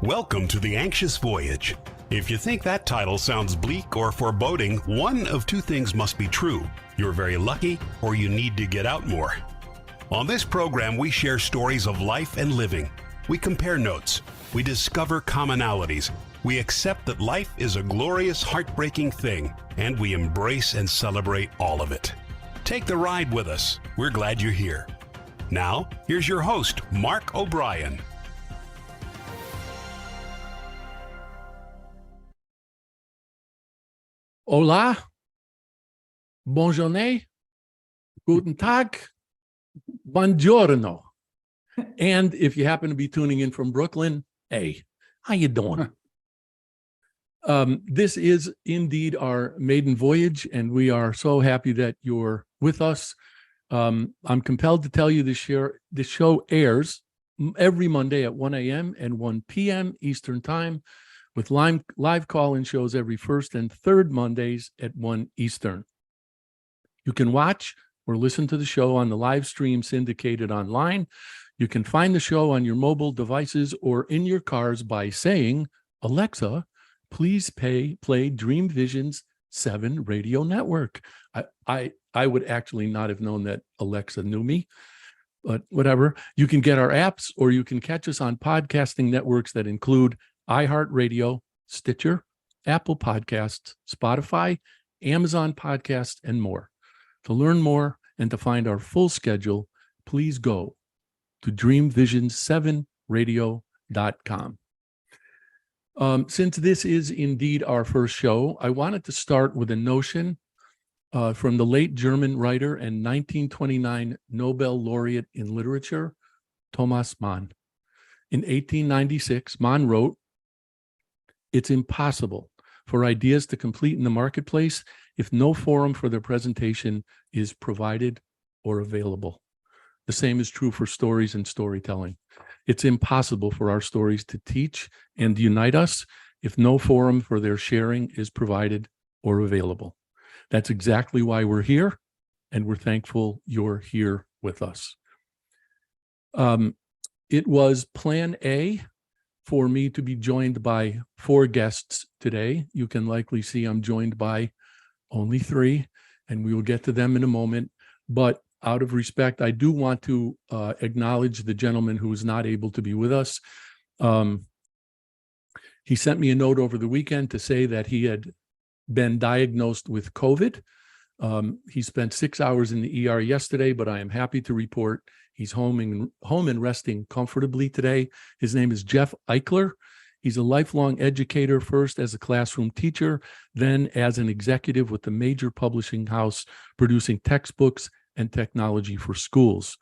Welcome to the Anxious Voyage. If you think that title sounds bleak or foreboding, one of two things must be true. You're very lucky, or you need to get out more. On this program, we share stories of life and living. We compare notes. We discover commonalities. We accept that life is a glorious, heartbreaking thing, and we embrace and celebrate all of it. Take the ride with us. We're glad you're here. Now, here's your host, Mark O'Brien. Hola, bonjourne, guten tag, buongiorno. And if you happen to be tuning in from Brooklyn, hey, how you doing? This is indeed our maiden voyage, and we are so happy that you're with us. I'm compelled to tell you the show airs every Monday at 1 a.m. and 1 p.m. Eastern Time, with live call-in shows every first and third Mondays at 1 Eastern. You can watch or listen to the show on the live stream syndicated online. You can find the show on your mobile devices or in your cars by saying, Alexa, please play Dreamvisions 7 radio network. I would actually not have known that Alexa knew me, but whatever. You can get our apps, or you can catch us on podcasting networks that include iHeartRadio, Stitcher, Apple Podcasts, Spotify, Amazon Podcasts, and more. To learn more and to find our full schedule, please go to dreamvisions7radio.com. Since this is indeed our first show, I wanted to start with a notion from the late German writer and 1929 Nobel laureate in literature, Thomas Mann. In 1896, Mann wrote, "It's impossible for ideas to complete in the marketplace if no forum for their presentation is provided or available." The same is true for stories and storytelling. It's impossible for our stories to teach and unite us if no forum for their sharing is provided or available. That's exactly why we're here, and we're thankful you're here with us. It was plan A for me to be joined by 4 guests today. You can likely see I'm joined by only 3, and we will get to them in a moment. But out of respect, I do want to acknowledge the gentleman who was not able to be with us. He sent me a note over the weekend to say that he had been diagnosed with COVID. He spent 6 hours in the ER yesterday, but I am happy to report he's home and resting comfortably today. His name is Jeff Eichler. He's a lifelong educator, first as a classroom teacher, then as an executive with a major publishing house producing textbooks and technology for schools.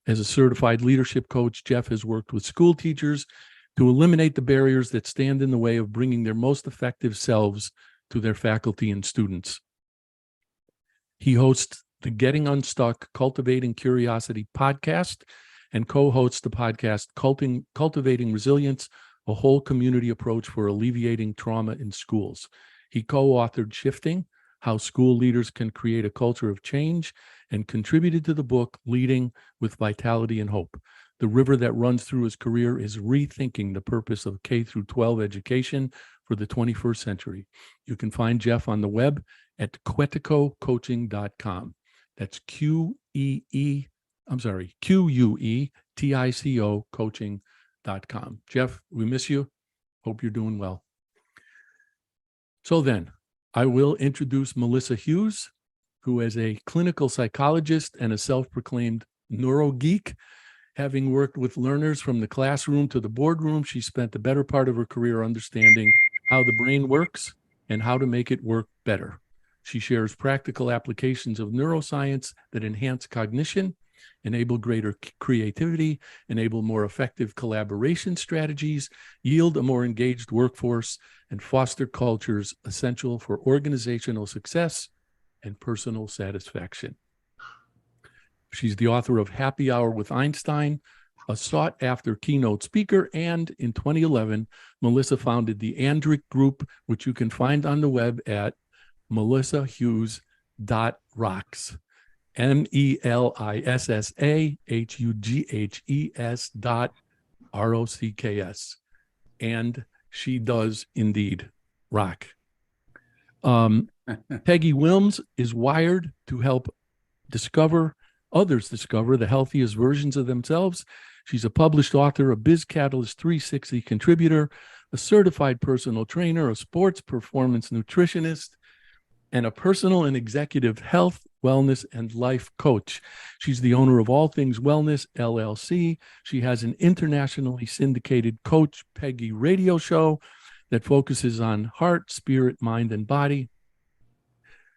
As a certified leadership coach, Jeff has worked with school teachers to eliminate the barriers that stand in the way of bringing their most effective selves to their faculty and students. He hosts the Getting Unstuck, Cultivating Curiosity podcast and co-hosts the podcast Cultivating Resilience, a whole community approach for alleviating trauma in schools. He co-authored Shifting, How School Leaders Can Create a Culture of Change, and contributed to the book Leading with Vitality and Hope. The river that runs through his career is rethinking the purpose of K-12 education for the 21st century. You can find Jeff on the web at queticocoaching.com. That's QUETICO coaching.com. Jeff, we miss you. Hope you're doing well. So then, I will introduce Melissa Hughes, who is a clinical psychologist and a self-proclaimed neurogeek. Having worked with learners from the classroom to the boardroom, she spent the better part of her career understanding how the brain works and how to make it work better. She shares practical applications of neuroscience that enhance cognition, enable greater creativity, enable more effective collaboration strategies, yield a more engaged workforce, and foster cultures essential for organizational success and personal satisfaction. She's the author of Happy Hour with Einstein, a sought-after keynote speaker, and in 2011, Melissa founded the Andric Group, which you can find on the web at melissahughes.rocks, MELISSAHUGHES.ROCKS. and she does indeed rock. Peggy Wilms is wired to help others discover the healthiest versions of themselves. She's a published author, a Biz Catalyst 360 contributor, a certified personal trainer, a sports performance nutritionist, and a personal and executive health, wellness, and life coach. She's the owner of All Things Wellness, LLC. She has an internationally syndicated Coach Peggy radio show that focuses on heart, spirit, mind, and body.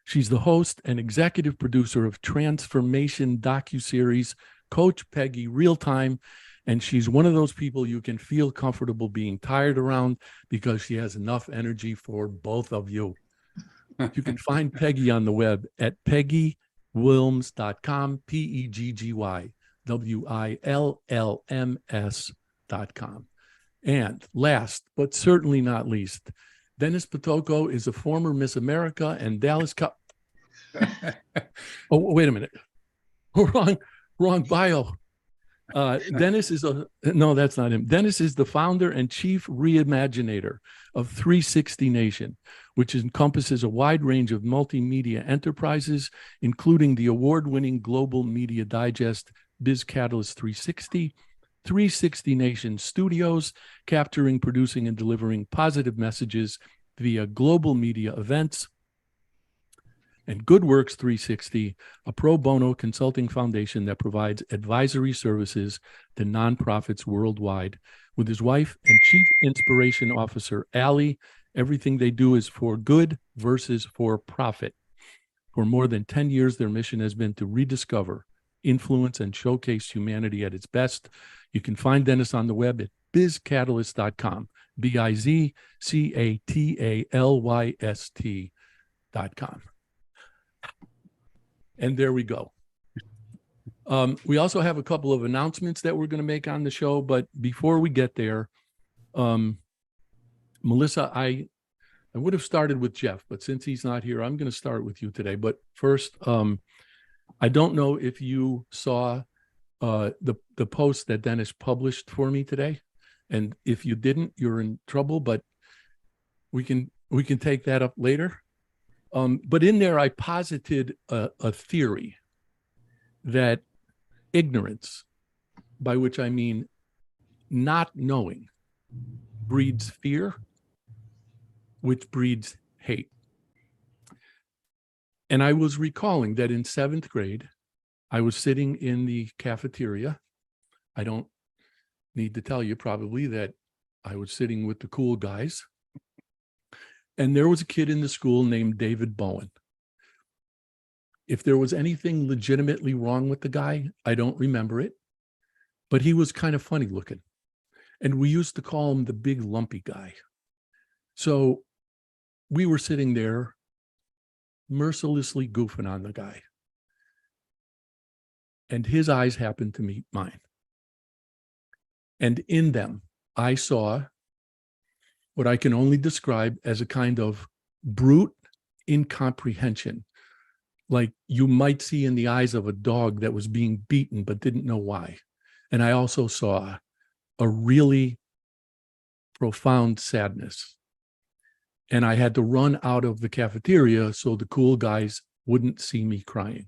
She's the host and executive producer of transformation docuseries Coach Peggy Real Time, and she's one of those people you can feel comfortable being tired around because she has enough energy for both of you. You can find Peggy on the web at peggywilms.com, PEGGYWILLMS.com. And last, but certainly not least, Dennis Potocco is a former Miss America and Dallas Cup. Oh, wait a minute. Wrong bio. Dennis is no, that's not him. Dennis is the founder and chief reimaginator of 360 Nation, which encompasses a wide range of multimedia enterprises, including the award-winning global media digest Biz Catalyst 360, 360 Nation Studios, capturing, producing, and delivering positive messages via global media events, and GoodWorks 360, a pro bono consulting foundation that provides advisory services to nonprofits worldwide. With his wife and chief inspiration officer, Allie, everything they do is for good versus for profit. For more than 10 years, their mission has been to rediscover, influence, and showcase humanity at its best. You can find Dennis on the web at bizcatalyst.com, BIZCATALYST.com. And there we go. We also have a couple of announcements that we're going to make on the show, but before we get there, Melissa, I would have started with Jeff, but since he's not here, I'm going to start with you today. But first, I don't know if you saw the post that Dennis published for me today, and if you didn't, you're in trouble. But we can take that up later. But in there, I posited a theory that ignorance, by which I mean not knowing, breeds fear, which breeds hate. And I was recalling that in 7th grade, I was sitting in the cafeteria. I don't need to tell you probably that I was sitting with the cool guys. And there was a kid in the school named David Bowen. If there was anything legitimately wrong with the guy, I don't remember it, but he was kind of funny looking. And we used to call him the big lumpy guy. So we were sitting there mercilessly goofing on the guy. And his eyes happened to meet mine. And in them, I saw what I can only describe as a kind of brute incomprehension, like you might see in the eyes of a dog that was being beaten but didn't know why. And I also saw a really profound sadness. And I had to run out of the cafeteria so the cool guys wouldn't see me crying.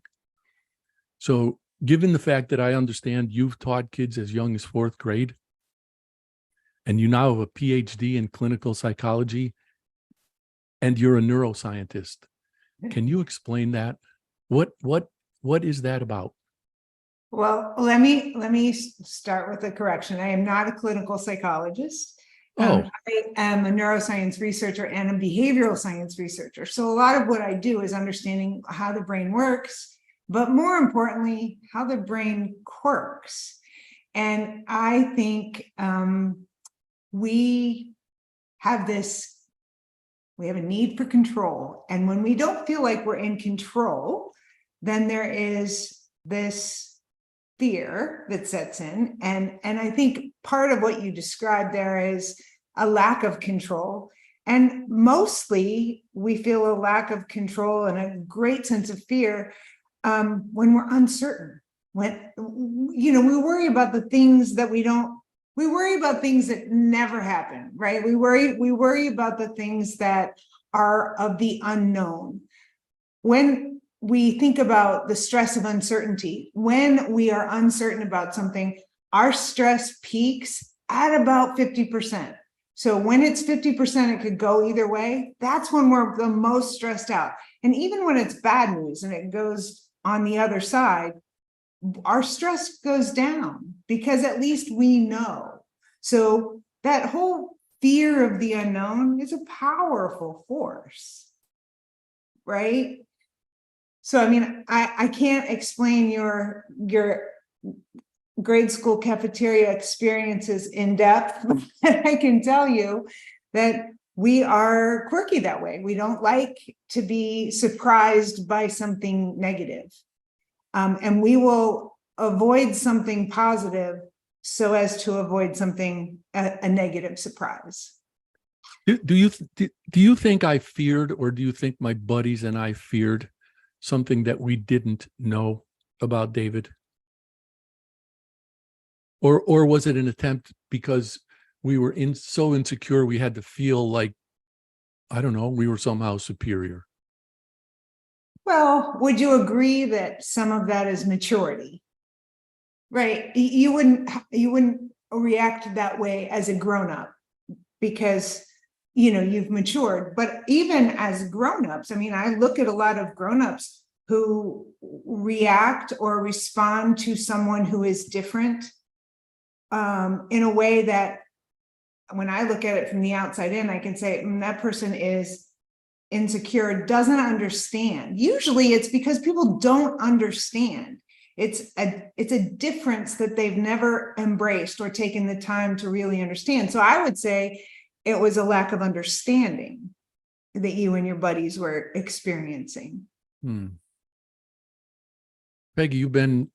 So given the fact that I understand you've taught kids as young as 4th grade, and you now have a PhD in clinical psychology, and you're a neuroscientist, can you explain that? What is that about? Well, let me start with a correction. I am not a clinical psychologist. I am a neuroscience researcher and a behavioral science researcher. So a lot of what I do is understanding how the brain works, but more importantly, how the brain quirks. And I think we have a need for control. And when we don't feel like we're in control, then there is this fear that sets in. And I think part of what you described there is a lack of control. And mostly we feel a lack of control and a great sense of fear when we're uncertain. When, we worry about the things that we don't we worry about things that never happen, right? We worry about the things that are of the unknown. When we think about the stress of uncertainty, when we are uncertain about something, our stress peaks at about 50%. So when it's 50%, it could go either way. That's when we're the most stressed out. And even when it's bad news and it goes on the other side, our stress goes down because at least we know. So that whole fear of the unknown is a powerful force, right? So, I mean, I can't explain your grade school cafeteria experiences in depth, but I can tell you that we are quirky that way. We don't like to be surprised by something negative. And we will avoid something positive so as to avoid something, a negative surprise. Do you think I feared, or do you think my buddies and I feared something that we didn't know about David? Or was it an attempt because we were so insecure we had to feel like, I don't know, we were somehow superior? Well, would you agree that some of that is maturity? Right? You wouldn't react that way as a grown-up because you've matured. But even as grown-ups, I mean, I look at a lot of grown-ups who react or respond to someone who is different in a way that when I look at it from the outside in, I can say that person is insecure, doesn't understand. Usually it's because people don't understand. It's a difference that they've never embraced or taken the time to really understand. So I would say it was a lack of understanding that you and your buddies were experiencing. Peggy, you've been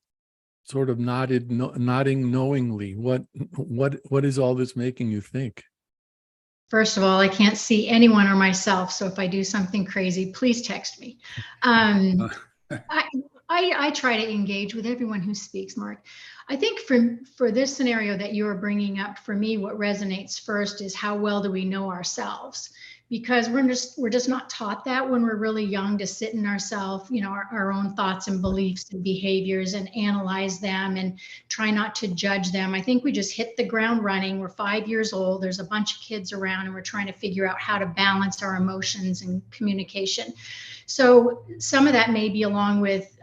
sort of nodding knowingly. What is all this making you think? First of all, I can't see anyone or myself, so if I do something crazy, please text me. I try to engage with everyone who speaks, Mark. I think for this scenario that you're bringing up, for me, what resonates first is how well do we know ourselves? Because we're just not taught that when we're really young, to sit in ourselves, our own thoughts and beliefs and behaviors and analyze them and try not to judge them. I think we just hit the ground running. We're 5 years old. There's a bunch of kids around and we're trying to figure out how to balance our emotions and communication. So some of that may be along with,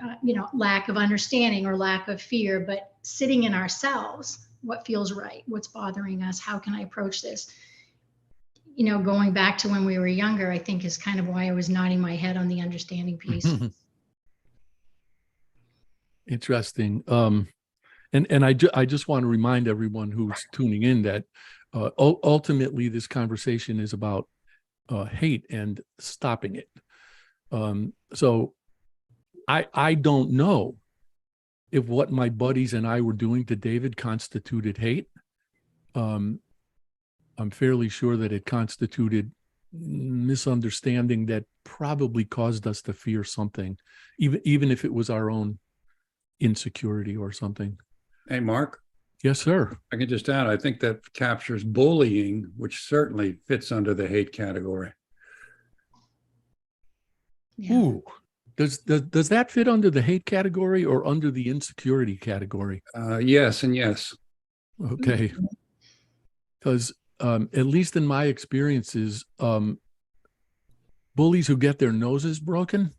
lack of understanding or lack of fear, but sitting in ourselves, what feels right? What's bothering us? How can I approach this? Going back to when we were younger, I think is kind of why I was nodding my head on the understanding piece. Interesting. And I just want to remind everyone who's tuning in that ultimately this conversation is about hate and stopping it. So I don't know if what my buddies and I were doing to David constituted hate. I'm fairly sure that it constituted misunderstanding that probably caused us to fear something, even if it was our own insecurity or something. Hey, Mark. Yes, sir. I can just add, I think that captures bullying, which certainly fits under the hate category. Yeah. Ooh, does that fit under the hate category or under the insecurity category? Yes and yes. Okay. Because at least in my experiences, bullies who get their noses broken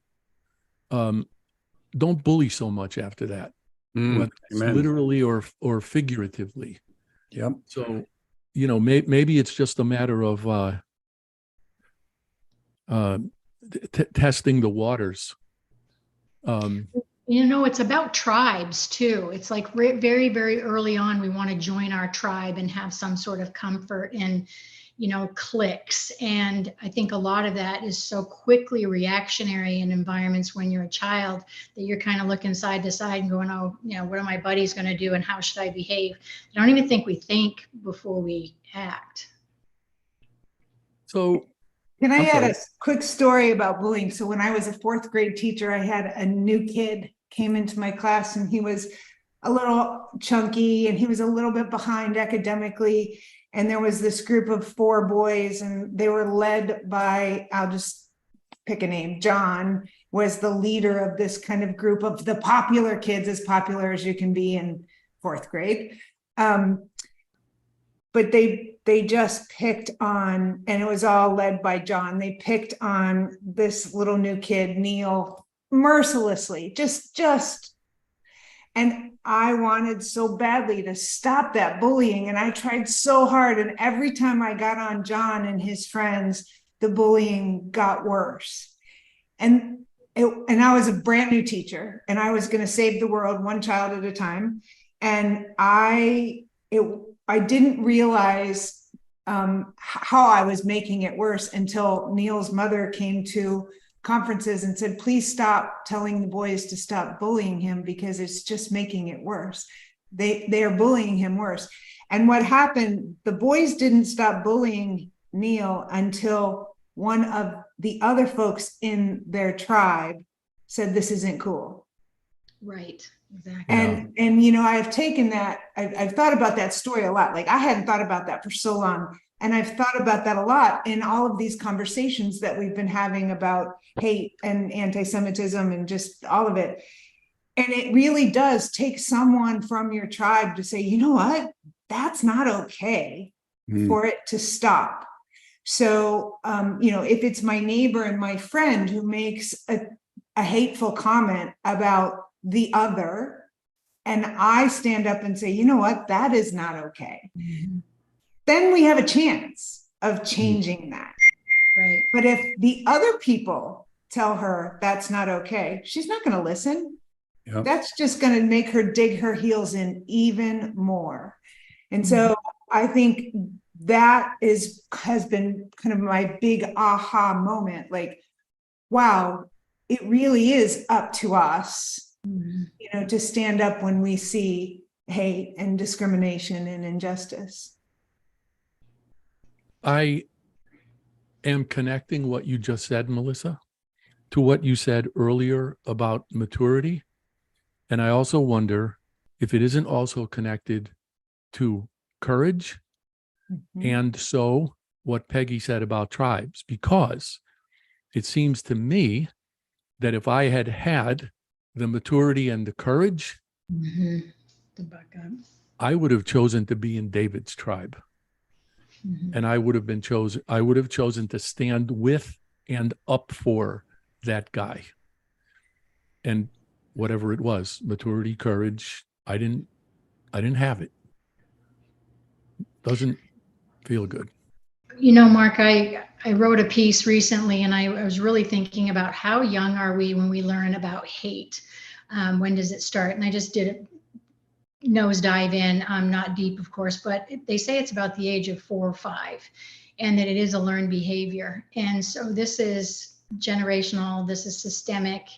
don't bully so much after that, whether it's literally or figuratively. Yep. So, maybe it's just a matter of testing the waters. It's about tribes too. It's like very, very early on, we want to join our tribe and have some sort of comfort in, cliques. And I think a lot of that is so quickly reactionary in environments when you're a child that you're kind of looking side to side and going, oh, what are my buddies going to do and how should I behave? I don't even think we think before we act. So can I add a quick story about bullying? So when I was a 4th grade teacher, I had a new kid came into my class and he was a little chunky and he was a little bit behind academically. And there was this group of 4 boys and they were led by, I'll just pick a name, John was the leader of this kind of group of the popular kids, as popular as you can be in 4th grade. But they just picked on, and it was all led by John. They picked on this little new kid, Neil, mercilessly, and I wanted so badly to stop that bullying. And I tried so hard. And every time I got on John and his friends, the bullying got worse. And I was a brand new teacher and I was going to save the world one child at a time. And I didn't realize how I was making it worse until Neil's mother came to conferences and said, please stop telling the boys to stop bullying him because it's just making it worse. They are bullying him worse. And what happened, the boys didn't stop bullying Neil until one of the other folks in their tribe said, this isn't cool. Right. Exactly. And you know, I've taken that, I've thought about that story a lot. Like I hadn't thought about that for so long. And I've thought about that a lot in all of these conversations that we've been having about hate and anti-Semitism and just all of it. And it really does take someone from your tribe to say, you know what, that's not okay for it to stop. So, you know, if it's my neighbor and my friend who makes a hateful comment about the other, and I stand up and say, you know what, that is not okay. Then we have a chance of changing that. Right. But if the other people tell her that's not okay, she's not going to listen. Yep. That's just going to make her dig her heels in even more. And so I think that has been kind of my big aha moment. Like, wow, it really is up to us, you know, to stand up when we see hate and discrimination and injustice. I am connecting what you just said, Melissa, to what you said earlier about maturity. And I also wonder if it isn't also connected to courage and so what Peggy said about tribes, because it seems to me that if I had had the maturity and the courage, I would have chosen to be in David's tribe. And I would have chosen to stand with and up for that guy. And whatever it was, maturity, courage, I didn't have it. Doesn't feel good. You know, Mark, I wrote a piece recently and I was really thinking about how young are we when we learn about hate? When does it start? And I just did a nosedive in, not deep, of course, but they say it's about the age of 4 or 5 and that it is a learned behavior. And so this is generational, this is systemic.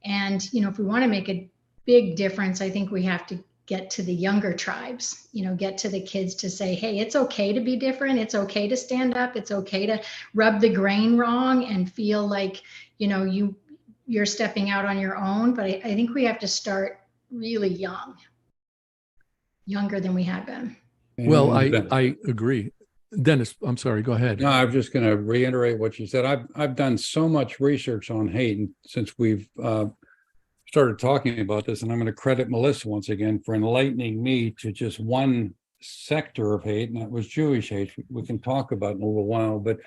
And, you know, if we want to make a big difference, I think we have to get to the younger tribes, you know, get to the kids to say, hey, it's okay to be different. It's okay to stand up. It's okay to rub the grain wrong and feel like, you know, you're stepping out on your own. But I think we have to start really young, younger than we have been. Well, I agree. Dennis, I'm sorry, go ahead. No, I'm just going to reiterate what you said. I've done so much research on hate since we've started talking about this, and I'm going to credit Melissa once again for enlightening me to just one sector of hate, and that was Jewish hate. We can talk about it in a little while, but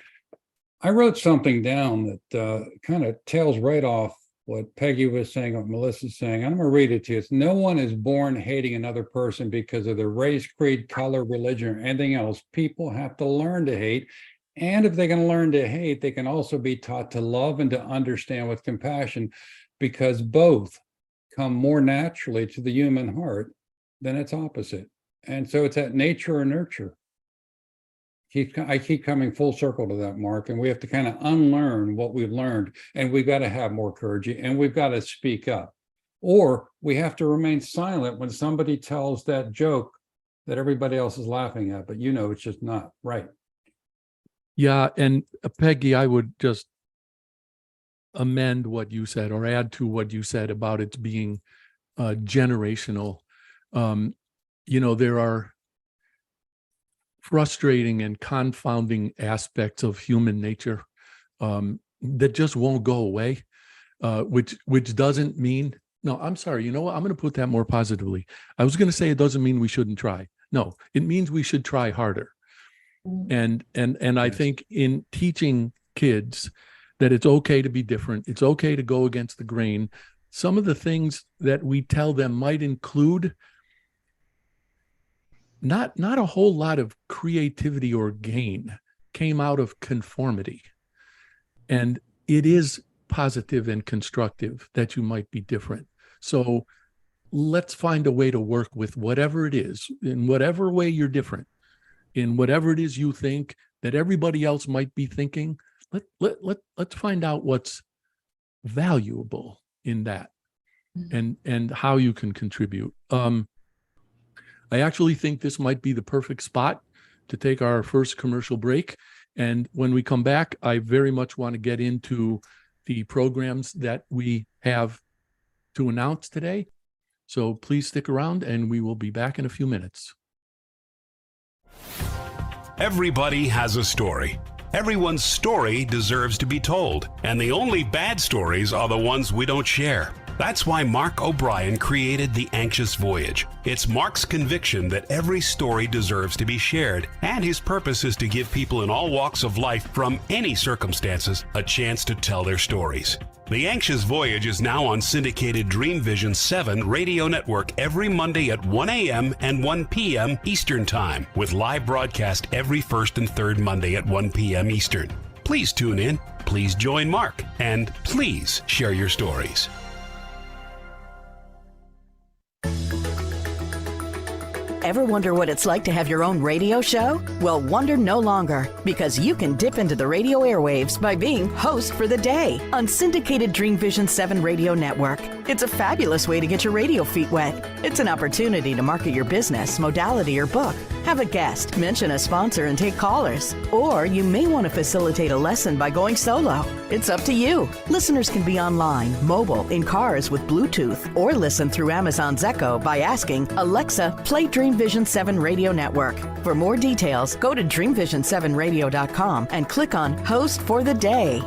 I wrote something down that kind of tails right off what Peggy was saying, what Melissa's saying. I'm going to read it to you. It's, no one is born hating another person because of their race, creed, color, religion, or anything else. People have to learn to hate. And if they can learn to hate, they can also be taught to love and to understand with compassion, because both come more naturally to the human heart than its opposite. And so it's that nature or nurture. I keep coming full circle to that, Mark, and we have to kind of unlearn what we've learned, and we've got to have more courage, and we've got to speak up, or we have to remain silent when somebody tells that joke that everybody else is laughing at, but you know it's just not right. Yeah, and Peggy, I would just amend what you said or add to what you said about it being generational. There are frustrating and confounding aspects of human nature that just won't go away, which doesn't mean, no, I'm sorry, you know what? I'm going to put that more positively. I was going to say it doesn't mean we shouldn't try. No, it means we should try harder. And I think in teaching kids that it's okay to be different, it's okay to go against the grain, some of the things that we tell them might include not a whole lot of creativity or gain came out of conformity. And it is positive and constructive that you might be different. So let's find a way to work with whatever it is, in whatever way you're different, in whatever it is you think that everybody else might be thinking. Let's find out what's valuable in that and how you can contribute. I actually think this might be the perfect spot to take our first commercial break. And when we come back, I very much want to get into the programs that we have to announce today. So please stick around and we will be back in a few minutes. Everybody has a story. Everyone's story deserves to be told. And the only bad stories are the ones we don't share. That's why Mark O'Brien created The Anxious Voyage. It's Mark's conviction that every story deserves to be shared, and his purpose is to give people in all walks of life from any circumstances a chance to tell their stories. The Anxious Voyage is now on syndicated Dreamvisions 7 radio network every Monday at 1 a.m. and 1 p.m. Eastern Time, with live broadcast every first and third Monday at 1 p.m. Eastern. Please tune in, please join Mark, and please share your stories. Ever wonder what it's like to have your own radio show? Well, wonder no longer, because you can dip into the radio airwaves by being host for the day on syndicated Dreamvisions 7 radio network. It's a fabulous way to get your radio feet wet. It's an opportunity to market your business, modality, or book. Have a guest, mention a sponsor, and take callers. Or you may want to facilitate a lesson by going solo. It's up to you. Listeners can be online, mobile, in cars with Bluetooth, or listen through Amazon's Echo by asking, Alexa, play Dreamvisions 7 Radio Network. For more details, go to dreamvision7radio.com and click on Host for the Day.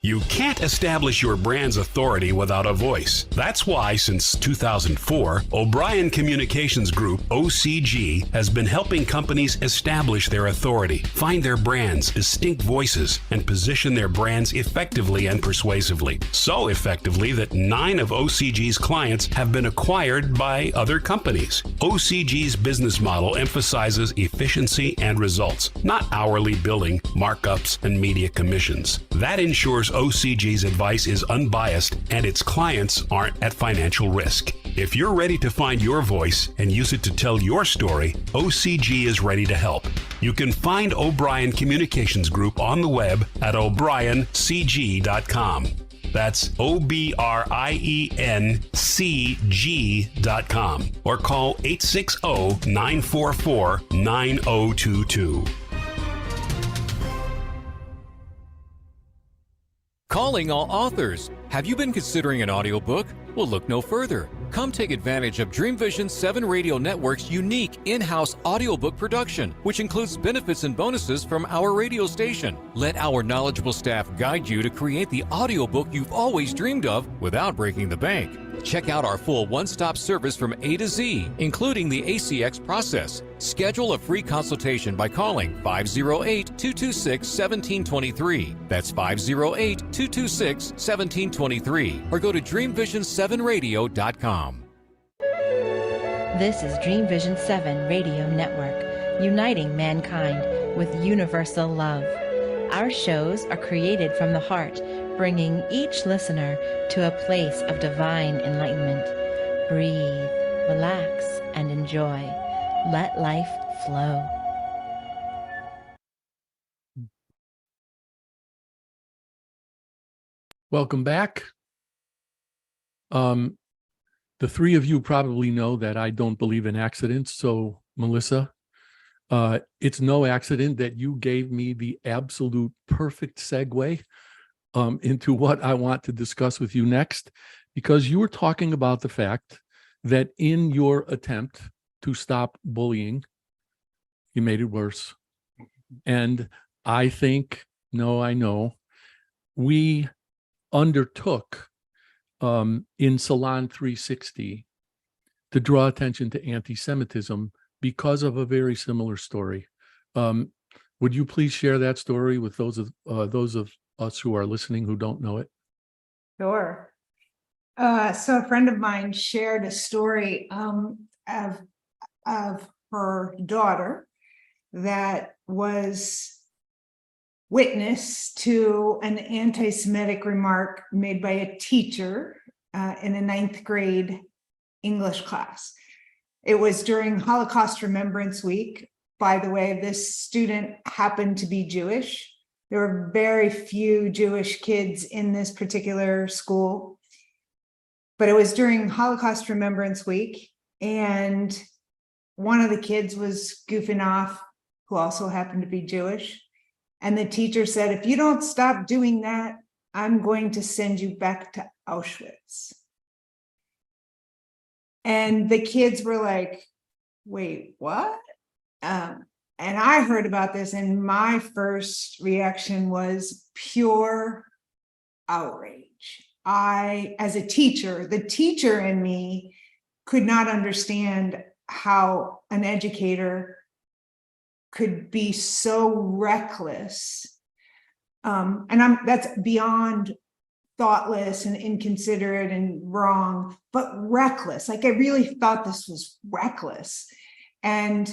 You can't establish your brand's authority without a voice. That's why, since 2004, O'Brien Communications Group, OCG, has been helping companies establish their authority, find their brands, distinct voices, and position their brands effectively and persuasively. So effectively that 9 of OCG's clients have been acquired by other companies. OCG's business model emphasizes efficiency and results, not hourly billing, markups, and media commissions. That ensures OCG's advice is unbiased and its clients aren't at financial risk. If you're ready to find your voice and use it to tell your story, OCG is ready to help. You can find O'Brien Communications Group on the web at o'briencg.com. That's OBRIENCG.com, or call 860-944-9022. Calling all authors. Have you been considering an audiobook? Well, look no further. Come take advantage of Dreamvisions 7 Radio Network's unique in-house audiobook production, which includes benefits and bonuses from our radio station. Let our knowledgeable staff guide you to create the audiobook you've always dreamed of without breaking the bank. Check out our full one-stop service from A to Z, including the ACX process. Schedule a free consultation by calling 508-226-1723. That's 508-226-1723. Or go to dreamvision7radio.com. This is Dreamvision 7 Radio Network, uniting mankind with universal love. Our shows are created from the heart, bringing each listener to a place of divine enlightenment. Breathe, relax, and enjoy. Let life flow. Welcome back. The three of you probably know that I don't believe in accidents. So, Melissa, it's no accident that you gave me the absolute perfect segue into what I want to discuss with you next, because you were talking about the fact that in your attempt to stop bullying, you made it worse. And I know, we undertook in Salon 360 to draw attention to anti-Semitism because of a very similar story. Would you please share that story with those of us who are listening who don't know it? Sure. So a friend of mine shared a story of her daughter that was witness to an anti-Semitic remark made by a teacher in a 9th grade English class. It was during Holocaust Remembrance Week. By the way, this student happened to be Jewish. There were very few Jewish kids in this particular school, but it was during Holocaust Remembrance Week, and one of the kids was goofing off, who also happened to be Jewish. And the teacher said, if you don't stop doing that, I'm going to send you back to Auschwitz. And the kids were like, wait, what? And I heard about this, and my first reaction was pure outrage. As a teacher, the teacher in me could not understand how an educator could be so reckless. That's beyond thoughtless and inconsiderate and wrong, but reckless. Like, I really thought this was reckless. And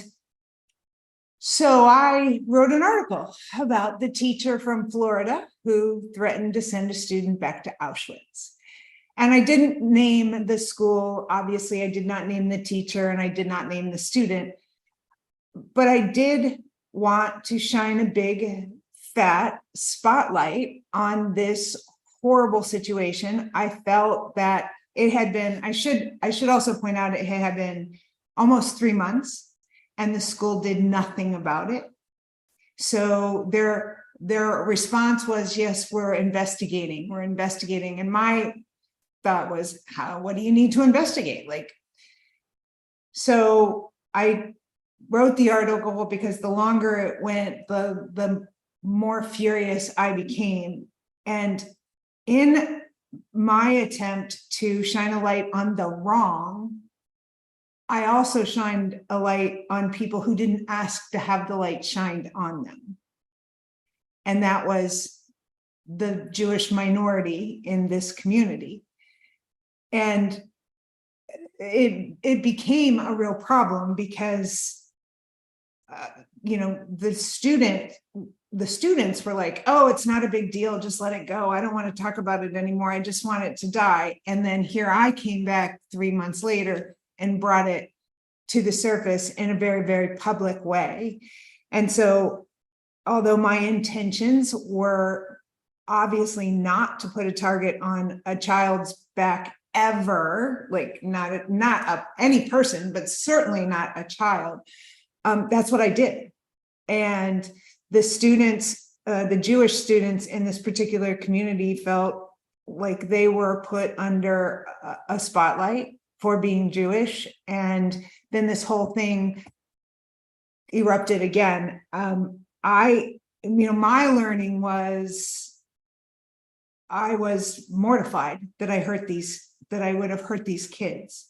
so I wrote an article about the teacher from Florida who threatened to send a student back to Auschwitz. And I didn't name the school. Obviously, I did not name the teacher, and I did not name the student. But I did want to shine a big, fat spotlight on this horrible situation. I felt that it had been, I should also point out, it had been almost 3 months, and the school did nothing about it. So their response was, yes, we're investigating. And my thought was, what do you need to investigate? So I wrote the article because the longer it went, the more furious I became. And in my attempt to shine a light on the wrong, I also shined a light on people who didn't ask to have the light shined on them. And that was the Jewish minority in this community. And it became a real problem because the students were like, oh, it's not a big deal, just let it go. I don't want to talk about it anymore. I just want it to die. And then here I came back 3 months later and brought it to the surface in a very, very public way. And so, although my intentions were obviously not to put a target on a child's back ever, not any person, but certainly not a child, that's what I did. And the students, the Jewish students in this particular community, felt like they were put under a spotlight for being Jewish. And then this whole thing erupted again. My learning was, I was mortified that I would have hurt these kids.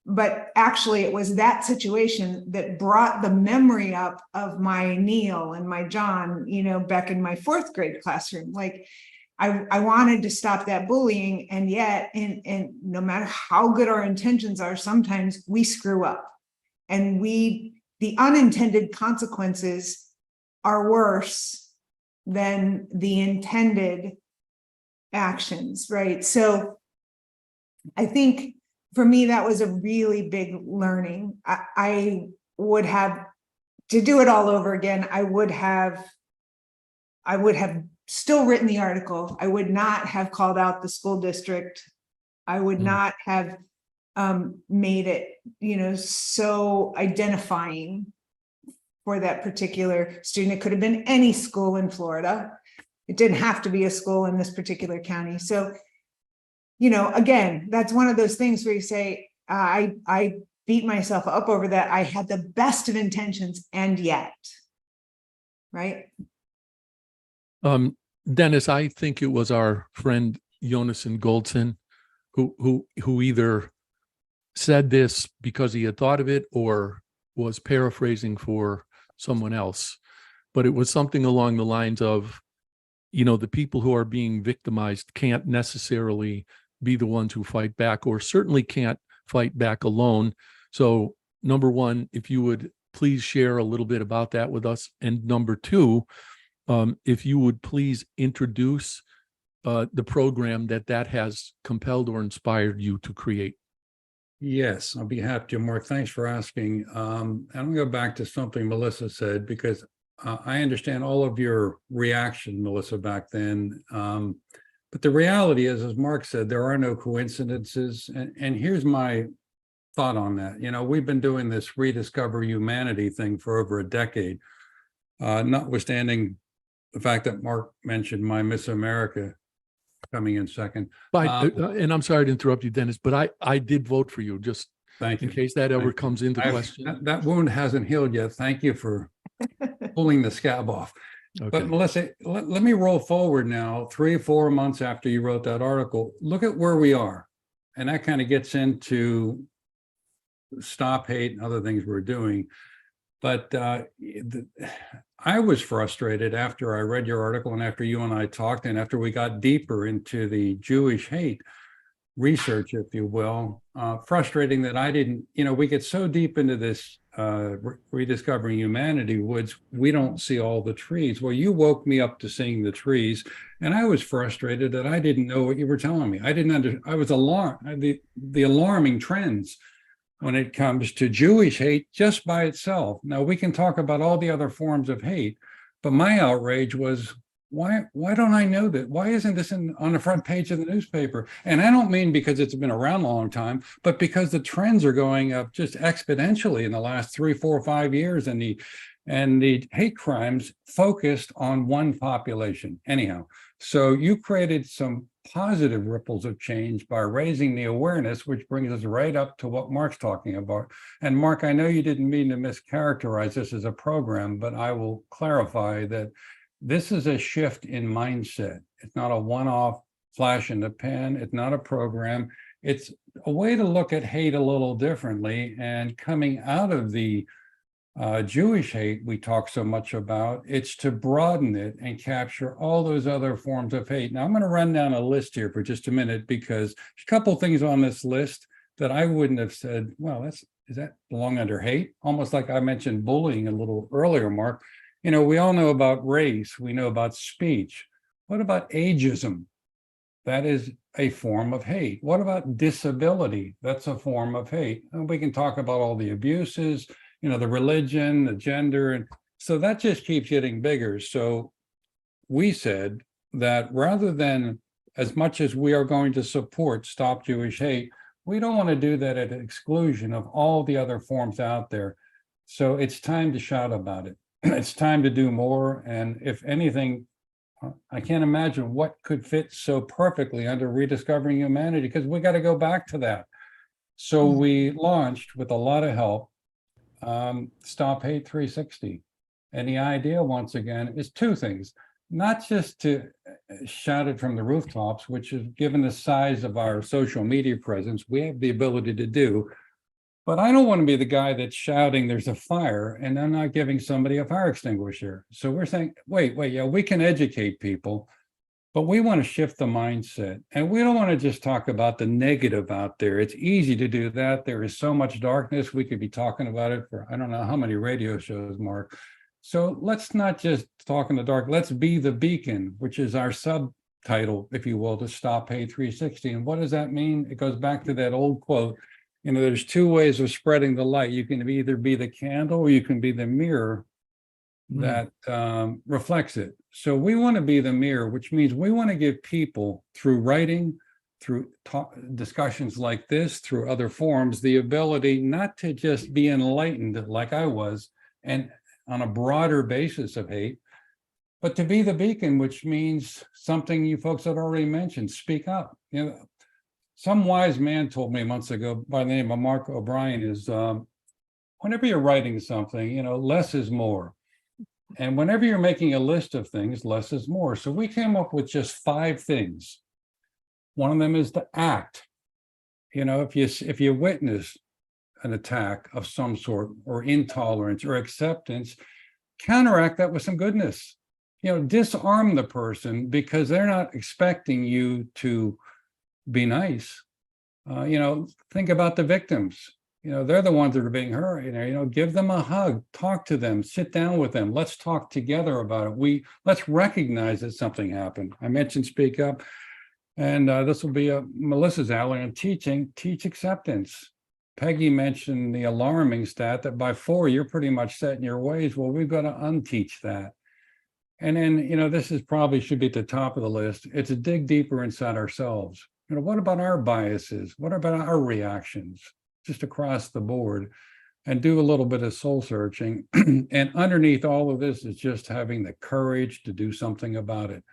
But actually, it was that situation that brought the memory up of my Neil and my John, back in my 4th grade classroom. I wanted to stop that bullying, and yet, and no matter how good our intentions are, sometimes we screw up, and the unintended consequences are worse than the intended actions, right? So I think for me, that was a really big learning. I would have, to do it all over again, I would have still written the article. I would not have called out the school district. I would not have made it, so identifying for that particular student. It could have been any school in Florida. It didn't have to be a school in this particular county. So, you know, again, that's one of those things where you say, I beat myself up over that. I had the best of intentions, and yet, right? Dennis, I think it was our friend Jonason Goldson who either said this because he had thought of it or was paraphrasing for someone else. But it was something along the lines of, you know, the people who are being victimized can't necessarily be the ones who fight back, or certainly can't fight back alone. So number one, if you would please share a little bit about that with us. And number two, if you would please introduce the program that has compelled or inspired you to create. Yes, I'll be happy to, Mark. Thanks for asking. I'm going to go back to something Melissa said, because I understand all of your reaction, Melissa, back then. But the reality is, as Mark said, there are no coincidences. And here's my thought on that. You know, we've been doing this Rediscover Humanity thing for over a decade, notwithstanding the fact that Mark mentioned my Miss America coming in second. And I'm sorry to interrupt you, Dennis, but I did vote for you, just Thank you. in case that ever comes into question. That wound hasn't healed yet. Thank you for pulling the scab off. Okay. But Melissa, let me roll forward now, 3-4 months after you wrote that article. Look at where we are. And that kind of gets into Stop Hate and other things we're doing. But I was frustrated after I read your article and after you and I talked, and after we got deeper into the Jewish hate research, if you will, frustrating that I didn't, you know, we get so deep into this rediscovering humanity woods, we don't see all the trees. Well, you woke me up to seeing the trees, and I was frustrated that I didn't know what you were telling me. I was alarmed, the alarming trends when it comes to Jewish hate just by itself. Now, we can talk about all the other forms of hate, but my outrage was, why don't I know that? Why isn't this on the front page of the newspaper? And I don't mean because it's been around a long time, but because the trends are going up just exponentially in the last 3, 4, 5 years, and the hate crimes focused on one population. Anyhow, so you created some positive ripples of change by raising the awareness, which brings us right up to what Mark's talking about. And Mark, I know you didn't mean to mischaracterize this as a program, but I will clarify that this is a shift in mindset. It's not a one-off flash in the pan. It's not a program. It's a way to look at hate a little differently. And coming out of the Jewish hate we talk so much about, it's to broaden it and capture all those other forms of hate. Now, I'm going to run down a list here for just a minute, because there's a couple things on this list that I wouldn't have said, well, does that belong under hate? Almost like I mentioned bullying a little earlier, Mark. You know, we all know about race. We know about speech. What about ageism? That is a form of hate. What about disability? That's a form of hate. And we can talk about all the abuses, you know, the religion, the gender, and so that just keeps getting bigger. So we said that rather than, as much as we are going to support Stop Jewish Hate, we don't want to do that at the exclusion of all the other forms out there. So it's time to shout about it. It's time to do more. And if anything, I can't imagine what could fit so perfectly under Rediscovering Humanity, because we got to go back to that. So we launched, with a lot of help, Stop Hate 360. And the idea, once again, is two things: not just to shout it from the rooftops, which is, given the size of our social media presence, we have the ability to do. But I don't want to be the guy that's shouting there's a fire and I'm not giving somebody a fire extinguisher. So we're saying, wait, yeah, we can educate people, but we want to shift the mindset. And we don't want to just talk about the negative out there. It's easy to do that. There is so much darkness. We could be talking about it for I don't know how many radio shows, Mark. So let's not just talk in the dark. Let's be the beacon, which is our subtitle, if you will, to Stop Hate 360. And what does that mean? It goes back to that old quote. You know, there's two ways of spreading the light. You can either be the candle or you can be the mirror that reflects it. So we want to be the mirror, which means we want to give people, through writing, through discussions like this, through other forms, the ability not to just be enlightened like I was, and on a broader basis of hate, but to be the beacon, which means something you folks had already mentioned, speak up. Some wise man told me months ago by the name of Mark O'Brien is, whenever you're writing something, less is more. And whenever you're making a list of things, less is more. So we came up with just 5 things. One of them is to act. If you witness an attack of some sort, or intolerance or acceptance, counteract that with some goodness. Disarm the person, because they're not expecting you to be nice. Think about the victims. They're the ones that are being hurt. Give them a hug, talk to them, sit down with them. Let's talk together about it. Let's recognize that something happened. I mentioned speak up, and this will be Melissa's alley on teach acceptance. Peggy mentioned the alarming stat that by 4, you're pretty much set in your ways. Well, we've got to unteach that. And then, this is probably should be at the top of the list. It's a dig deeper inside ourselves. What about our biases? What about our reactions? Just across the board, and do a little bit of soul searching. And underneath all of this is just having the courage to do something about it.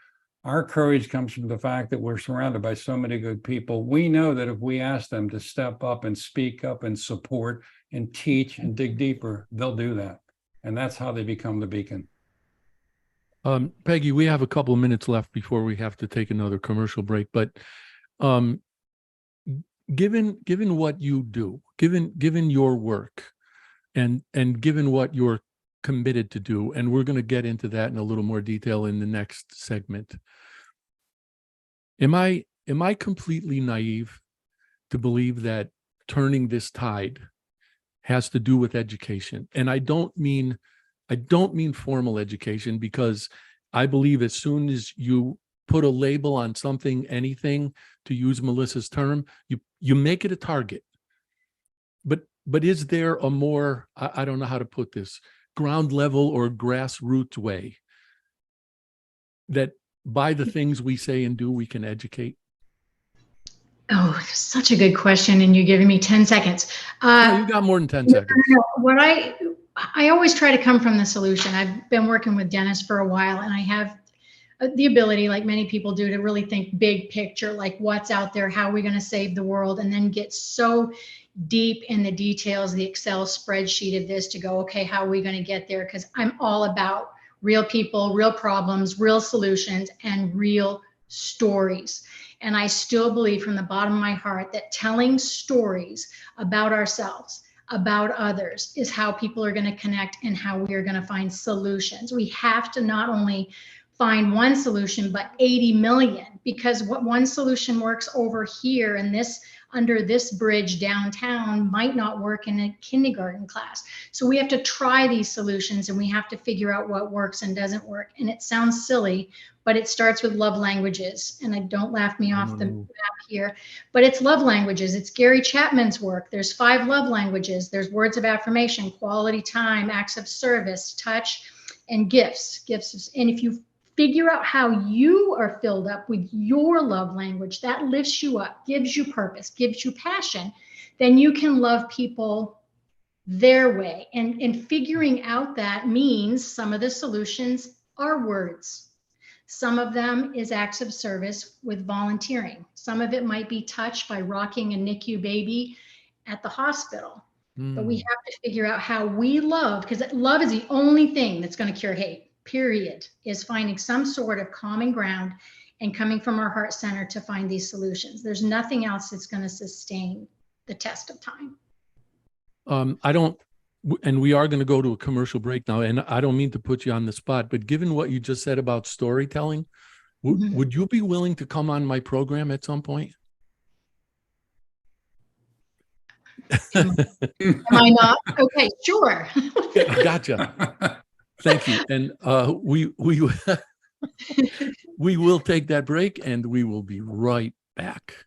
Our courage comes from the fact that we're surrounded by so many good people. We know that if we ask them to step up and speak up and support and teach and dig deeper, they'll do that. And that's how they become the beacon. Peggy, we have a couple of minutes left before we have to take another commercial break, but given what you do, given your work, and given what you're committed to do, and we're going to get into that in a little more detail in the next segment. Am I completely naive to believe that turning this tide has to do with education? And I don't mean formal education, because I believe as soon as you put a label on something, anything, to use Melissa's term, you make it a target. But is there a more, I don't know how to put this, ground level or grassroots way that by the things we say and do, we can educate? Oh, such a good question. And you're giving me 10 seconds. No, you got more than 10 seconds. What I always try to come from the solution. I've been working with Dennis for a while, and I have the ability, like many people do, to really think big picture, like what's out there, how are we going to save the world, and then get so deep in the details, the Excel spreadsheet of this, to go, okay, how are we going to get there? Because I'm all about real people, real problems, real solutions, and real stories. And I still believe from the bottom of my heart that telling stories about ourselves, about others, is how people are going to connect and how we are going to find solutions. We have to not only find one solution, but 80 million, because what one solution works over here and this under this bridge downtown might not work in a kindergarten class. So we have to try these solutions, and we have to figure out what works and doesn't work. And it sounds silly, but it starts with love languages. And I don't laugh me off the map here, but it's love languages. It's Gary Chapman's work. There's 5 love languages. There's words of affirmation, quality time, acts of service, touch, and gifts. And if you figure out how you are filled up with your love language, that lifts you up, gives you purpose, gives you passion, then you can love people their way. And figuring out that means some of the solutions are words. Some of them is acts of service with volunteering. Some of it might be touch by rocking a NICU baby at the hospital. But we have to figure out how we love, because love is the only thing that's going to cure hate. Period, is finding some sort of common ground and coming from our heart center to find these solutions. There's nothing else that's going to sustain the test of time. And we are going to go to a commercial break now, and I don't mean to put you on the spot, but given what you just said about storytelling, would you be willing to come on my program at some point? Am I not? Okay, sure. Gotcha. Thank you. And we will take that break, and we will be right back.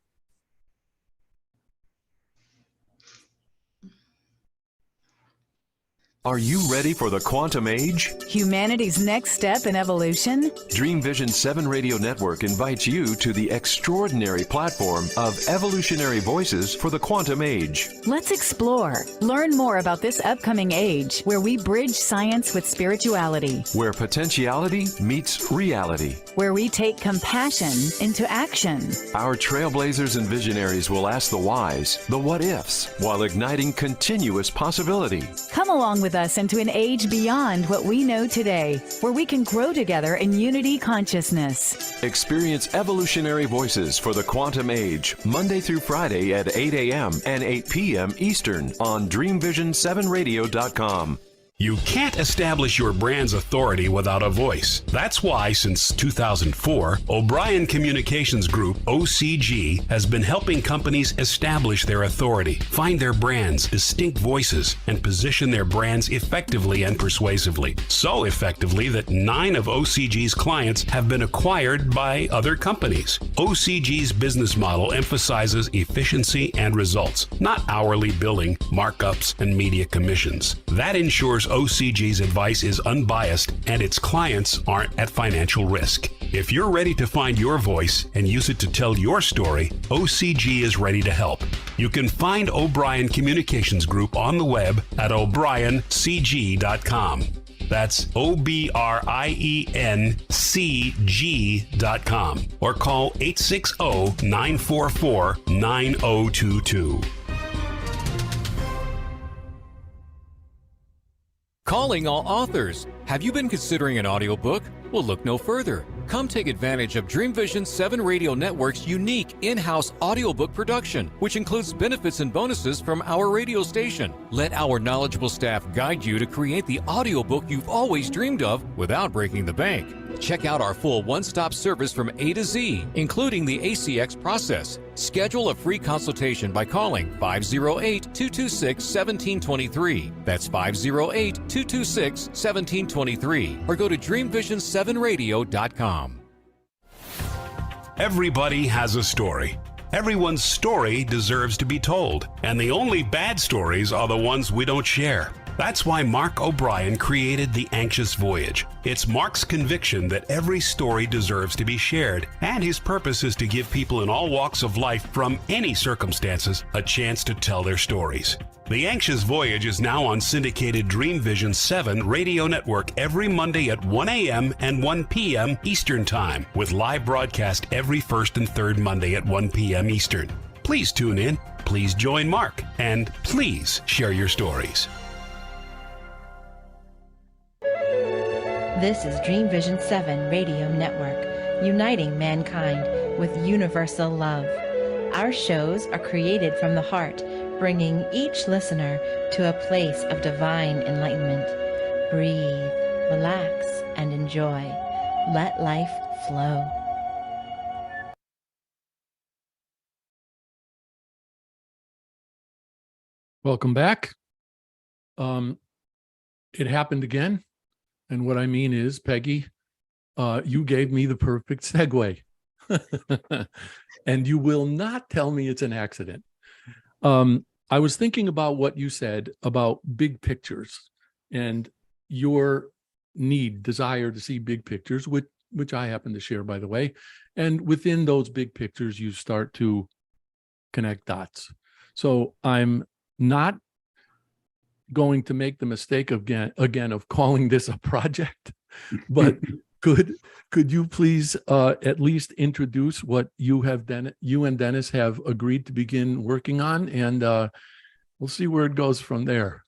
Are you ready for the quantum age? Humanity's next step in evolution? Dreamvisions 7 Radio Network invites you to the extraordinary platform of evolutionary voices for the quantum age. Let's explore. Learn more about this upcoming age where we bridge science with spirituality. Where potentiality meets reality. Where we take compassion into action. Our trailblazers and visionaries will ask the whys, the what ifs, while igniting continuous possibility. Come along with us into an age beyond what we know today, where we can grow together in unity consciousness. Experience evolutionary voices for the quantum age, Monday through Friday at 8 a.m. and 8 p.m. Eastern on Dreamvision7Radio.com. You can't establish your brand's authority without a voice. That's why, since 2004, O'Brien Communications Group, OCG, has been helping companies establish their authority, find their brands, distinct voices, and position their brands effectively and persuasively. So effectively that 9 of OCG's clients have been acquired by other companies. OCG's business model emphasizes efficiency and results, not hourly billing, markups, and media commissions. That ensures OCG's advice is unbiased and its clients aren't at financial risk. If you're ready to find your voice and use it to tell your story, OCG is ready to help. You can find O'Brien Communications Group on the web at o'briencg.com. That's OBRIENCG.com or call 860-944-9022. Calling all authors. Have you been considering an audiobook? Well, look no further. Come take advantage of Dreamvisions 7 Radio Network's unique in-house audiobook production, which includes benefits and bonuses from our radio station. Let our knowledgeable staff guide you to create the audiobook you've always dreamed of without breaking the bank. Check out our full one-stop service from A to Z, including the ACX process. Schedule a free consultation by calling 508-226-1723. That's 508-226-1723. Or go to Dreamvisions7Radio.com. Everybody has a story. Everyone's story deserves to be told. And the only bad stories are the ones we don't share. That's why Mark O'Brien created The Anxious Voyage. It's Mark's conviction that every story deserves to be shared, and his purpose is to give people in all walks of life from any circumstances a chance to tell their stories. The Anxious Voyage is now on syndicated Dreamvisions 7 Radio Network every Monday at 1 a.m. and 1 p.m. Eastern Time, with live broadcast every first and third Monday at 1 p.m. Eastern. Please tune in, please join Mark, and please share your stories. This is Dreamvision 7 Radio Network, uniting mankind with universal love. Our shows are created from the heart, bringing each listener to a place of divine enlightenment. Breathe, relax, and enjoy. Let life flow. Welcome back. It happened again. And what I mean is, Peggy, you gave me the perfect segue. And you will not tell me it's an accident. I was thinking about what you said about big pictures and your desire to see big pictures, which I happen to share, by the way. And within those big pictures, you start to connect dots. So I'm not going to make the mistake again of calling this a project, but could you please at least introduce what you and Dennis have agreed to begin working on, and we'll see where it goes from there.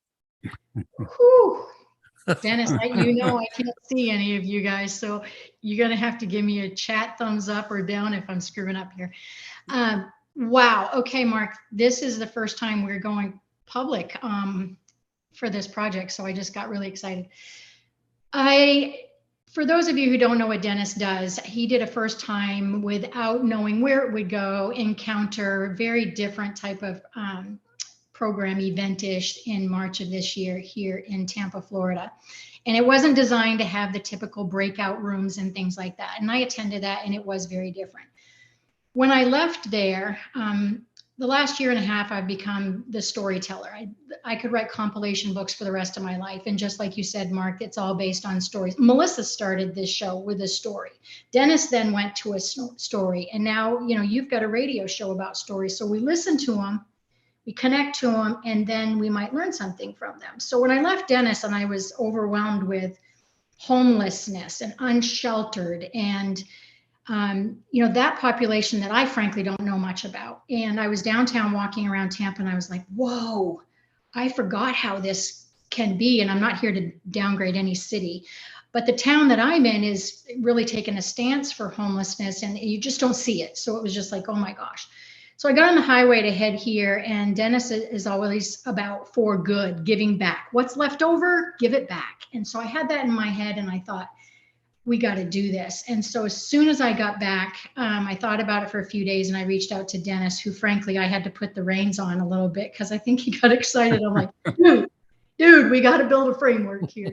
Whew. Dennis, I can't see any of you guys, so you're going to have to give me a chat thumbs up or down if I'm screwing up here. Wow. Okay, Mark, this is the first time we're going public for this project, so I just got really excited. For those of you who don't know what Dennis does, he did a first time without knowing where it would go, encounter very different type of program, event-ish, in March of this year here in Tampa, Florida. And it wasn't designed to have the typical breakout rooms and things like that. And I attended that, and it was very different. When I left there, the last year and a half, I've become the storyteller. I could write compilation books for the rest of my life. And just like you said, Mark, it's all based on stories. Melissa started this show with a story. Dennis then went to a story. And now, you've got a radio show about stories. So we listen to them, we connect to them, and then we might learn something from them. So when I left Dennis and I was overwhelmed with homelessness and unsheltered and that population that I frankly don't know much about. And I was downtown walking around Tampa and I was like, whoa, I forgot how this can be. And I'm not here to downgrade any city, but the town that I'm in is really taking a stance for homelessness and you just don't see it. So it was just like, oh my gosh. So I got on the highway to head here, and Dennis is always about for good, giving back. What's left over, give it back. And so I had that in my head and I thought, we got to do this. And so as soon as I got back, I thought about it for a few days and I reached out to Dennis, who frankly, I had to put the reins on a little bit because I think he got excited. I'm like, dude, we got to build a framework here.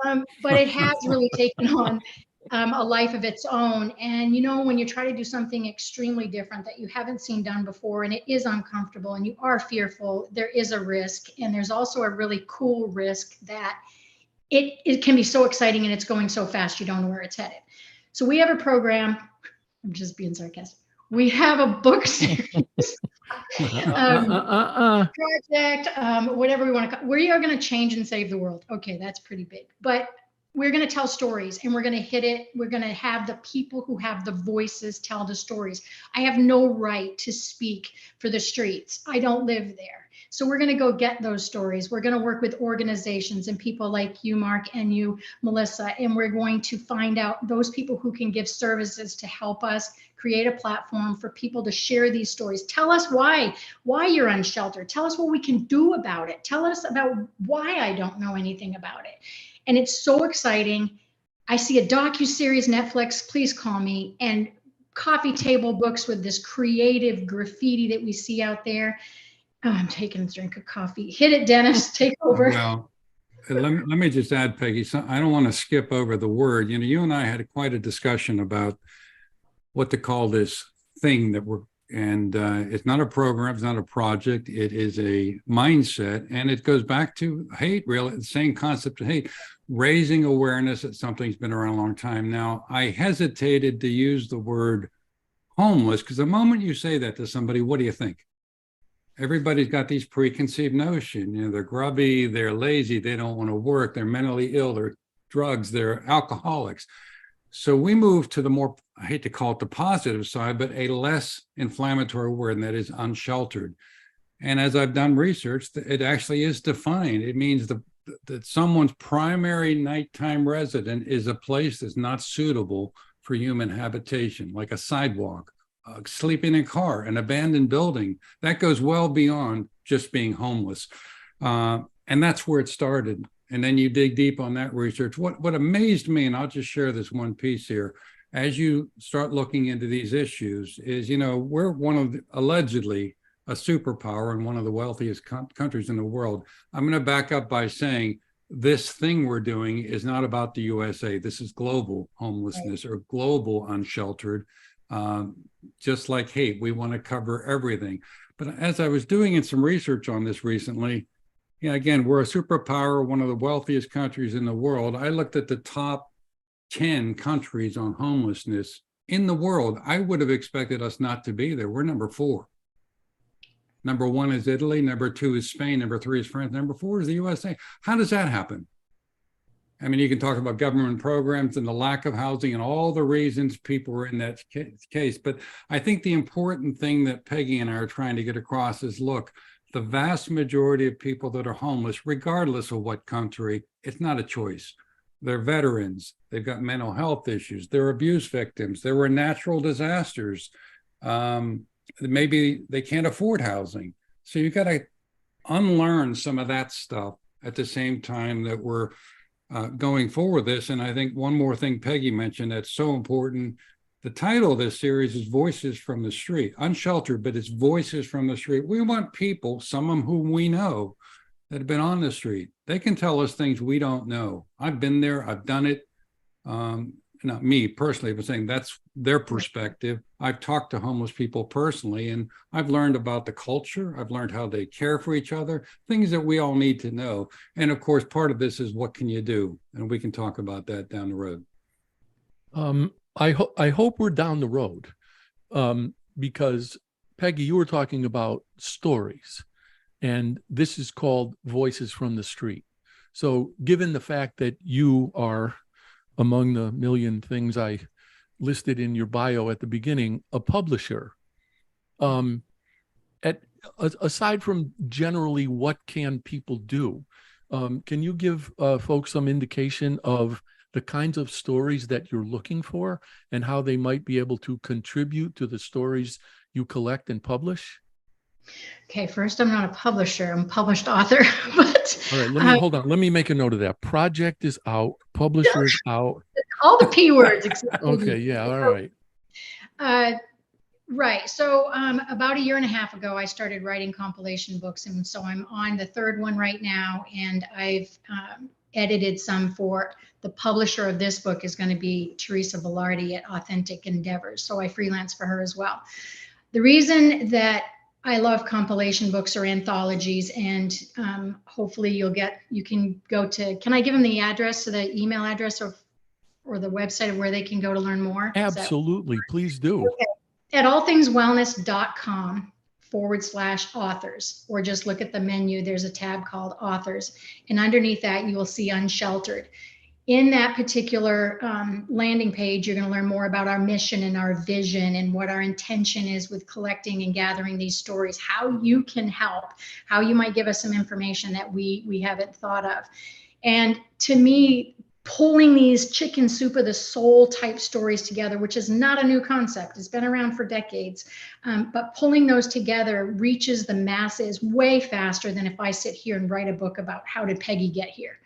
But it has really taken on a life of its own. And, when you try to do something extremely different that you haven't seen done before, and it is uncomfortable and you are fearful, there is a risk. And there's also a really cool risk that it can be so exciting and it's going so fast, you don't know where it's headed. So we have a program, I'm just being sarcastic. We have a book series, project, whatever we want to call it. We are going to change and save the world. Okay, that's pretty big, but we're going to tell stories and we're going to hit it. We're going to have the people who have the voices tell the stories. I have no right to speak for the streets. I don't live there. So we're going to go get those stories. We're going to work with organizations and people like you, Mark, and you, Melissa, and we're going to find out those people who can give services to help us create a platform for people to share these stories. Tell us why you're unsheltered. Tell us what we can do about it. Tell us about why I don't know anything about it. And it's so exciting. I see a docuseries, Netflix, please call me, and coffee table books with this creative graffiti that we see out there. Oh, I'm taking a drink of coffee. Hit it, Dennis. Take over. Well, let me just add, Peggy, so I don't want to skip over the word. You and I had quite a discussion about what to call this thing that it's not a program, it's not a project, it is a mindset, and it goes back to hate, really, the same concept of hate, raising awareness that something's been around a long time. Now, I hesitated to use the word homeless because the moment you say that to somebody, what do you think? Everybody's got these preconceived notions. They're grubby, they're lazy, they don't want to work, they're mentally ill, they're drugs, they're alcoholics. So we moved to the more, I hate to call it the positive side, but a less inflammatory word, and that is unsheltered. And as I've done research, it actually is defined. It means that someone's primary nighttime residence is a place that's not suitable for human habitation, like a sidewalk, sleeping in a car, an abandoned building. That goes well beyond just being homeless. And that's where it started. And then you dig deep on that research. What amazed me, and I'll just share this one piece here, as you start looking into these issues, is, we're allegedly a superpower and one of the wealthiest countries in the world. I'm going to back up by saying this thing we're doing is not about the USA. This is global homelessness or global unsheltered. Just like hate, we want to cover everything. But as I was doing some research on this recently, again, we're a superpower, one of the wealthiest countries in the world. I looked at the top 10 countries on homelessness in the world. I would have expected us not to be there. We're number 4. Number 1 is Italy. Number 2 is Spain. Number 3 is France. Number 4 is the USA. How does that happen? I mean, you can talk about government programs and the lack of housing and all the reasons people are in that case. But I think the important thing that Peggy and I are trying to get across is, look, the vast majority of people that are homeless, regardless of what country, it's not a choice. They're veterans. They've got mental health issues. They're abuse victims. There were natural disasters. Maybe they can't afford housing. So you got to unlearn some of that stuff at the same time that we're going forward this. And I think one more thing Peggy mentioned that's so important. The title of this series is Voices from the Street, unsheltered, but it's voices from the street. We want people, some of whom we know, that have been on the street. They can tell us things we don't know. I've been there, I've done it. Not me personally, but saying that's their perspective. I've talked to homeless people personally, and I've learned about the culture. I've learned how they care for each other, things that we all need to know. And of course, part of this is what can you do? And we can talk about that down the road. I hope we're down the road, because Peggy, you were talking about stories, and this is called Voices from the Street. So given the fact that you are, among the million things I listed in your bio at the beginning, a publisher, aside from generally what can people do, can you give folks some indication of the kinds of stories that you're looking for and how they might be able to contribute to the stories you collect and publish? Okay, first, I'm not a publisher, I'm a published author, but all right, hold on. Let me make a note of that. Project is out, publisher is out. All the P words. Okay, yeah, all right. Right. So about a year and a half ago, I started writing compilation books. And so I'm on the third one right now. And I've edited some for the publisher of this book is going to be Teresa Velarde at Authentic Endeavors. So I freelance for her as well. The reason that I love compilation books or anthologies, and hopefully you can go to, can I give them the address, so the email address or the website of where they can go to learn more? Absolutely. Please do. Okay. At allthingswellness.com/authors, or just look at the menu. There's a tab called authors. And underneath that, you will see Unsheltered. In that particular landing page, you're going to learn more about our mission and our vision and what our intention is with collecting and gathering these stories, how you can help, how you might give us some information that we haven't thought of. And to me, pulling these chicken soup of the soul type stories together, which is not a new concept, it's been around for decades, but pulling those together reaches the masses way faster than if I sit here and write a book about how did Peggy get here.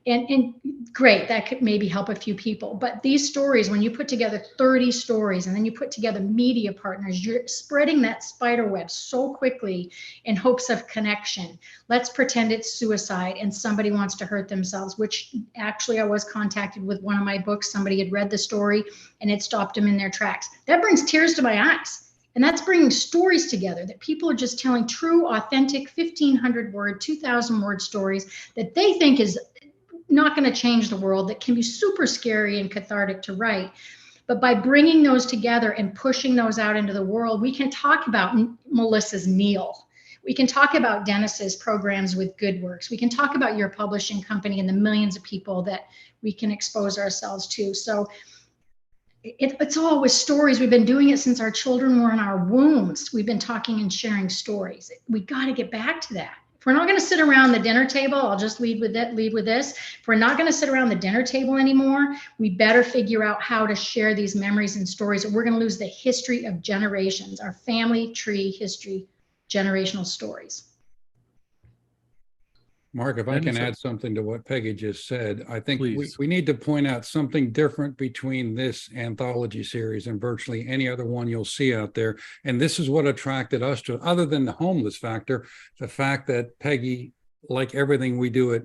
And great, that could maybe help a few people. But these stories, when you put together 30 stories and then you put together media partners, you're spreading that spider web so quickly in hopes of connection. Let's pretend it's suicide and somebody wants to hurt themselves, which actually I was contacted with one of my books. Somebody had read the story and it stopped them in their tracks. That brings tears to my eyes. And that's bringing stories together that people are just telling true, authentic, 1,500 word, 2,000 word stories that they think is not going to change the world, that can be super scary and cathartic to write. But by bringing those together and pushing those out into the world, we can talk about Melissa's meal. We can talk about Dennis's programs with Good Works. We can talk about your publishing company and the millions of people that we can expose ourselves to. So it's all with stories. We've been doing it since our children were in our wombs. We've been talking and sharing stories. We got to get back to that. If we're not going to sit around the dinner table, I'll just lead with this. If we're not going to sit around the dinner table anymore, we better figure out how to share these memories and stories, or we're going to lose the history of generations, our family tree history, generational stories. Mark, if I can add something to what Peggy just said, I think we need to point out something different between this anthology series and virtually any other one you'll see out there. And this is what attracted us to it, other than the homeless factor, the fact that Peggy, like everything we do at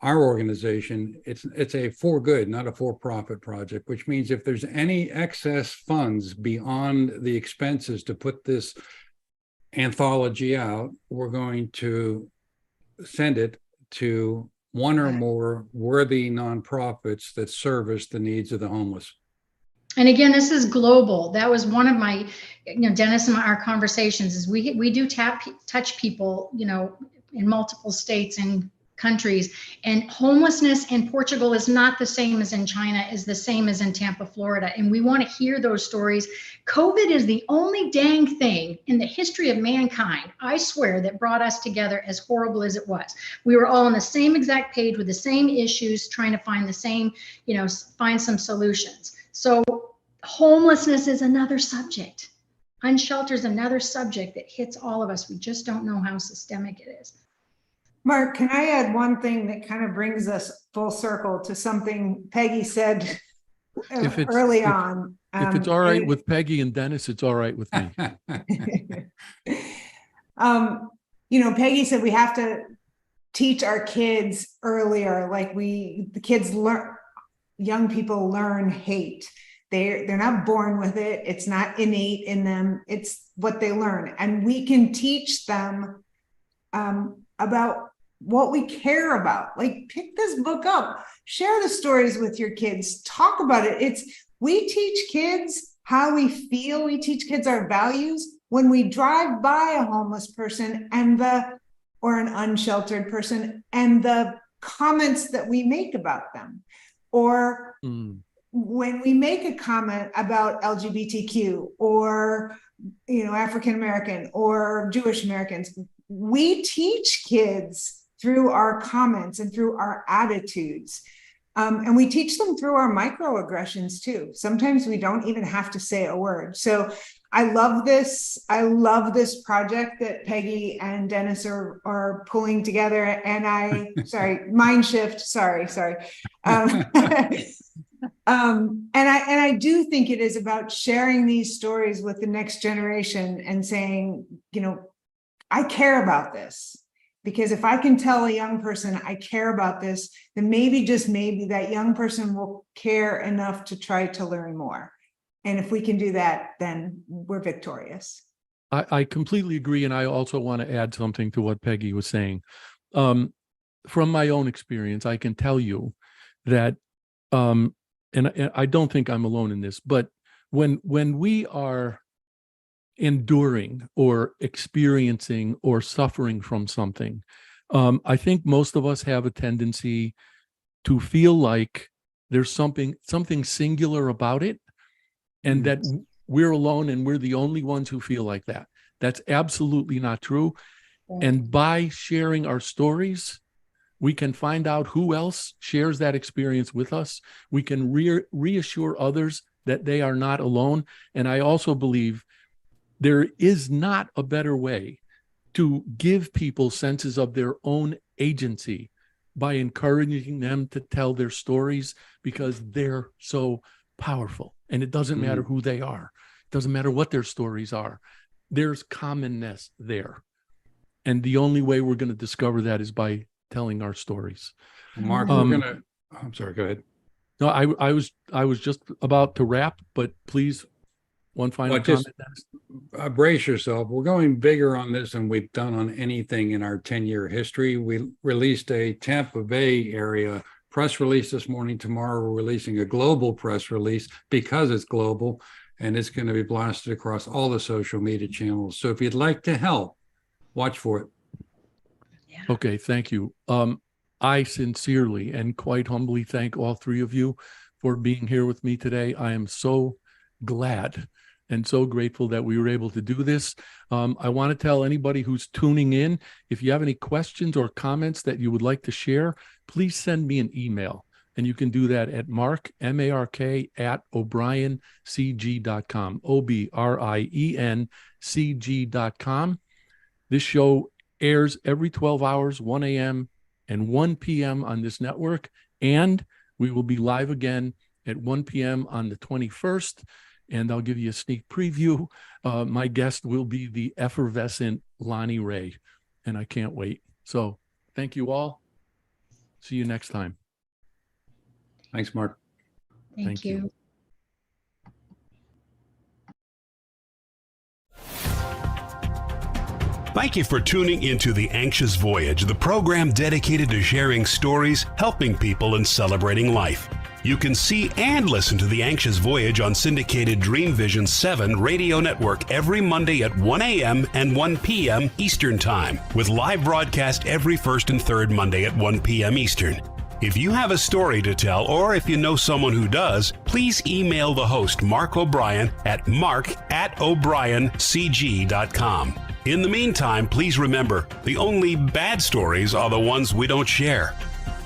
our organization, it's a for good, not a for-profit project, which means if there's any excess funds beyond the expenses to put this anthology out, we're going to send it to one or more worthy nonprofits that service the needs of the homeless. And again, this is global. That was one of my, Dennis and our conversations is we do touch people, in multiple states and countries, and homelessness in Portugal is not the same as in China, is the same as in Tampa, Florida. And we want to hear those stories. COVID is the only dang thing in the history of mankind, I swear, that brought us together, as horrible as it was. We were all on the same exact page with the same issues, trying to find the same, find some solutions. So homelessness is another subject. Unsheltered is another subject that hits all of us. We just don't know how systemic it is. Mark, can I add one thing that kind of brings us full circle to something Peggy said early on? If it's all right with Peggy and Dennis, it's all right with me. Peggy said we have to teach our kids earlier, like the kids learn, young people learn hate. They're not born with it. It's not innate in them. It's what they learn. And we can teach them about what we care about. Like, pick this book up, share the stories with your kids, talk about it. We teach kids how we feel. We teach kids our values when we drive by a homeless person or an unsheltered person, and the comments that we make about them, or when we make a comment about LGBTQ or, African American or Jewish Americans, we teach kids through our comments and through our attitudes. And we teach them through our microaggressions too. Sometimes we don't even have to say a word. So I love this. I love this project that Peggy and Dennis are pulling together. And mind shift. Sorry. And I do think it is about sharing these stories with the next generation and saying, I care about this. Because if I can tell a young person I care about this, then maybe, just maybe, that young person will care enough to try to learn more. And if we can do that, then we're victorious. I completely agree. And I also want to add something to what Peggy was saying. From my own experience, I can tell you that, and I don't think I'm alone in this, but when we are enduring or experiencing or suffering from something, I think most of us have a tendency to feel like there's something singular about it, and that we're alone and we're the only ones who feel like that. That's absolutely not true. And by sharing our stories, we can find out who else shares that experience with us. We can reassure others that they are not alone. And I also believe there is not a better way to give people senses of their own agency by encouraging them to tell their stories, because they're so powerful. And it doesn't matter who they are. It doesn't matter what their stories are. There's commonness there. And the only way we're going to discover that is by telling our stories. Mark, I'm sorry, go ahead. No, I was just about to wrap, but please, one final comment. Brace yourself. We're going bigger on this than we've done on anything in our 10-year history. We released a Tampa Bay area press release this morning. Tomorrow we're releasing a global press release, because it's global, and it's going to be blasted across all the social media channels. So if you'd like to help, watch for it. Yeah. Okay, thank you. I sincerely and quite humbly thank all three of you for being here with me today. I am so glad and so grateful that we were able to do this. I want to tell anybody who's tuning in, if you have any questions or comments that you would like to share, please send me an email. And you can do that at Mark, M-A-R-K, @ObrienCG.com, OBRIENCG.com. This show airs every 12 hours, 1 a.m. and 1 p.m. on this network. And we will be live again at 1 p.m. on the 21st. And I'll give you a sneak preview. My guest will be the effervescent Lonnie Ray, and I can't wait. So thank you all. See you next time. Thanks, Mark. Thank you. Thank you for tuning into The Anxious Voyage, the program dedicated to sharing stories, helping people, and celebrating life. You can see and listen to The Anxious Voyage on syndicated Dreamvisions 7 radio network every Monday at 1 a.m. and 1 p.m. Eastern Time, with live broadcast every first and third Monday at 1 p.m. Eastern. If you have a story to tell, or if you know someone who does, please email the host, Mark O'Brien, at mark@obriencg.com. In the meantime, please remember, the only bad stories are the ones we don't share.